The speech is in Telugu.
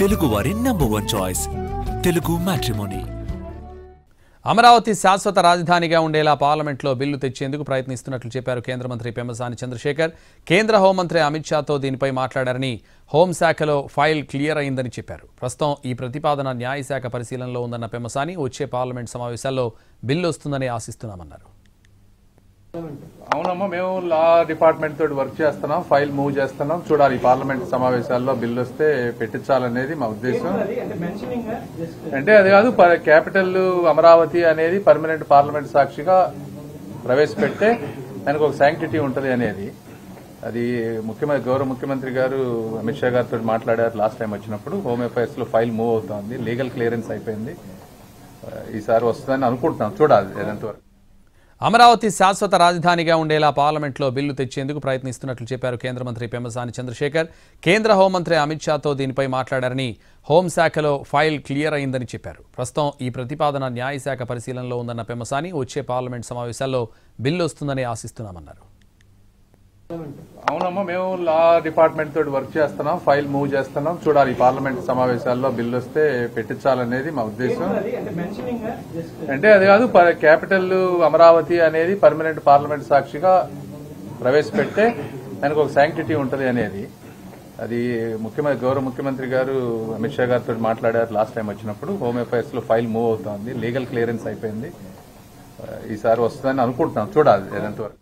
తెలుగు వారి number 1 choice Telugu matrimony. Amaravati శాశ్వత రాజధానిగా ఉండేలా పార్లమెంట్లో బిల్లు తెచ్చేందుకు ప్రయత్నిస్తున్నట్లు చెప్పారు కేంద్ర మంత్రి పెమ్మసాని చంద్రశేఖర్. కేంద్ర హోంమంత్రి అమిత్ షాతో దీనిపై మాట్లాడారని, హోంశాఖలో ఫైల్ క్లియర్ అయిందని చెప్పారు. ప్రస్తుతం ఈ ప్రతిపాదన న్యాయశాఖ పరిశీలనలో ఉందన్న పెమ్మసాని, వచ్చే పార్లమెంట్ సమావేశాల్లో బిల్లు వస్తుందని ఆశిస్తున్నామన్నారు. అవునమ్మా, మేము లా డిపార్ట్మెంట్ తోటి వర్క్ చేస్తున్నాం, ఫైల్ మూవ్ చేస్తున్నాం. చూడాలి, పార్లమెంట్ సమావేశాల్లో బిల్లు వస్తే పెట్టించాలనేది మా ఉద్దేశం. అంటే అది కాదు, క్యాపిటల్ అమరావతి అనేది పర్మనెంట్ పార్లమెంట్ సాక్షిగా ప్రవేశపెడితే దానికి ఒక శాంక్టిటీ ఉంటుంది అనేది. అది గౌరవ ముఖ్యమంత్రి గారు అమిత్ షా గారితో మాట్లాడారు లాస్ట్ టైం వచ్చినప్పుడు. హోమ్ అఫైర్స్ లో ఫైల్ మూవ్ అవుతోంది, లీగల్ క్లియరెన్స్ అయిపోయింది. ఈసారి వస్తుందని అనుకుంటున్నాం, చూడాలి ఎంతవరకు. అమరావతి శాశ్వత రాజధానిగా ఉండేలా పార్లమెంట్లో బిల్లు తెచ్చేందుకు ప్రయత్నిస్తున్నట్లు చెప్పారు కేంద్ర మంత్రి పెమ్మసాని చంద్రశేఖర్. కేంద్ర హోంమంత్రి అమిత్ షాతో దీనిపై మాట్లాడారని, హోంశాఖలో ఫైల్ క్లియర్ అయిందని చెప్పారు. ప్రస్తుతం ఈ ప్రతిపాదన న్యాయశాఖ పరిశీలనలో ఉందన్న పెమ్మసాని, వచ్చే పార్లమెంట్ సమావేశాల్లో బిల్లు వస్తుందని ఆశిస్తున్నామన్నారు. అవునమ్మా, మేము లా డిపార్ట్మెంట్ తోటి వర్క్ చేస్తున్నాం, ఫైల్ మూవ్ చేస్తున్నాం. చూడాలి, పార్లమెంట్ సమావేశాల్లో బిల్లు వస్తే పెట్టించాలనేది మా ఉద్దేశం. అంటే అది కాదు, క్యాపిటల్ అమరావతి అనేది పర్మనెంట్ పార్లమెంట్ సాక్షిగా ప్రవేశపెడితే దానికి ఒక శాంక్టిటీ ఉంటుంది అనేది. అది గౌరవ ముఖ్యమంత్రి గారు అమిత్ షా గారితో మాట్లాడారు లాస్ట్ టైం వచ్చినప్పుడు. హోమ్ అఫైర్స్ లో ఫైల్ మూవ్ అవుతోంది, లీగల్ క్లియరెన్స్ అయిపోయింది. ఈసారి వస్తుందని అనుకుంటున్నాం, చూడాలి ఎంతవరకు.